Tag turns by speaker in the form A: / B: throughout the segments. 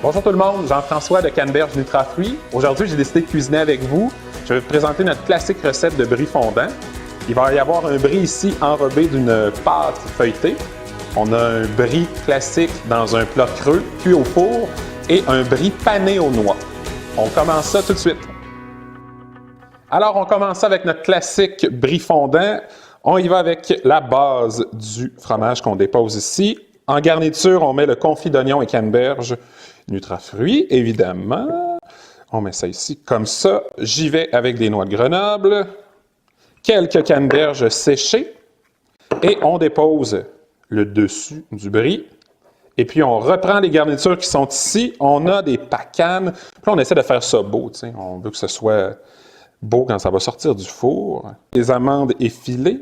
A: Bonjour tout le monde, Jean-François de Canneberge Nutrafruits. Aujourd'hui, j'ai décidé de cuisiner avec vous. Je vais vous présenter notre classique recette de brie fondant. Il va y avoir un brie ici enrobé d'une pâte feuilletée. On a un brie classique dans un plat creux, cuit au four, et un brie pané aux noix. On commence ça tout de suite. Alors, on commence avec notre classique brie fondant. On y va avec la base du fromage qu'on dépose ici. En garniture, on met le confit d'oignon et canneberge Nutrafruits, évidemment. On met ça ici comme ça. J'y vais avec des noix de Grenoble, quelques canneberges séchées et on dépose le dessus du brie. Et puis, on reprend les garnitures qui sont ici. On a des pacanes. Puis là, on essaie de faire ça beau. T'sais. On veut que ce soit beau quand ça va sortir du four. Les amandes effilées,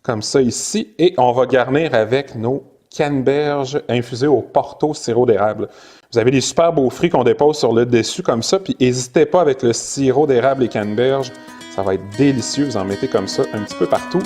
A: comme ça ici. Et on va garnir avec nos canneberges infusées au porto sirop d'érable. Vous avez des super beaux fruits qu'on dépose sur le dessus comme ça. Puis, n'hésitez pas avec le sirop d'érable et canneberges. Ça va être délicieux. Vous en mettez comme ça un petit peu partout.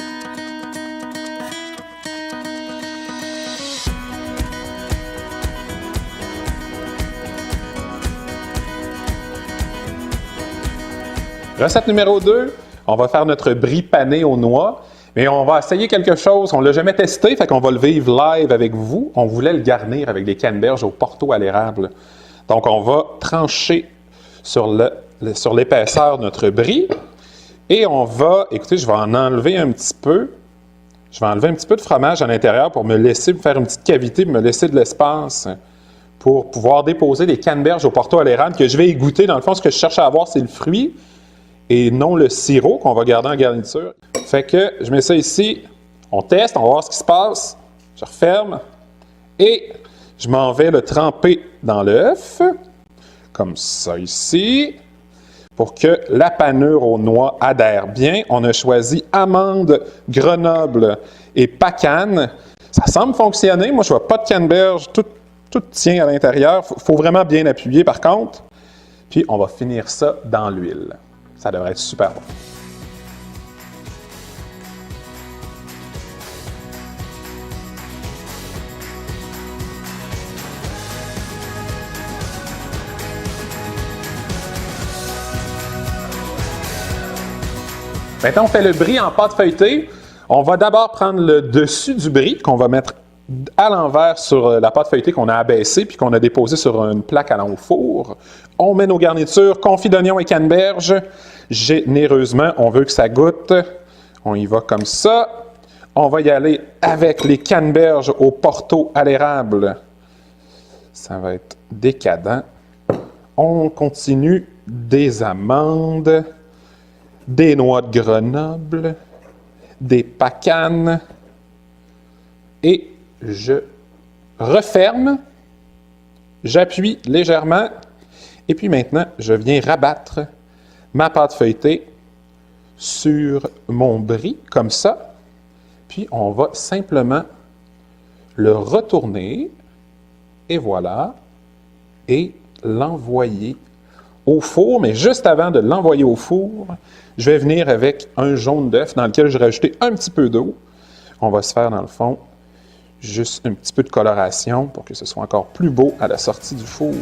A: Recette numéro 2, on va faire notre brie pané aux noix, mais on va essayer quelque chose, on ne l'a jamais testé, fait qu'on va le vivre live avec vous. On voulait le garnir avec des canneberges au porto à l'érable. Donc, on va trancher sur l'épaisseur notre brie et on va, écoutez, je vais en enlever un petit peu. Je vais enlever un petit peu de fromage à l'intérieur pour me laisser faire une petite cavité, me laisser de l'espace pour pouvoir déposer des canneberges au porto à l'érable que je vais égoutter. Dans le fond, ce que je cherche à avoir, c'est le fruit et non le sirop qu'on va garder en garniture. Fait que je mets ça ici, on teste, on va voir ce qui se passe. Je referme et je m'en vais le tremper dans l'œuf, comme ça ici, pour que la panure aux noix adhère bien. On a choisi amandes, Grenoble et pacane. Ça semble fonctionner. Moi, je vois pas de canneberge, tout tient à l'intérieur. Faut vraiment bien appuyer par contre. Puis, on va finir ça dans l'huile. Ça devrait être super bon. Maintenant, on fait le brie en pâte feuilletée. On va d'abord prendre le dessus du brie qu'on va mettre à l'envers sur la pâte feuilletée qu'on a abaissée puis qu'on a déposée sur une plaque allant au four. On met nos garnitures, confit d'oignon et canneberge. Généreusement, on veut que ça goûte. On y va comme ça. On va y aller avec les canneberges au porto à l'érable. Ça va être décadent. On continue des amandes, des noix de Grenoble, des pacanes. Et je referme, j'appuie légèrement, et puis maintenant, je viens rabattre ma pâte feuilletée sur mon brie, comme ça. Puis, on va simplement le retourner, et voilà, et l'envoyer au four. Mais juste avant de l'envoyer au four, je vais venir avec un jaune d'œuf dans lequel je vais rajouter un petit peu d'eau. On va se faire, dans le fond, juste un petit peu de coloration pour que ce soit encore plus beau à la sortie du four.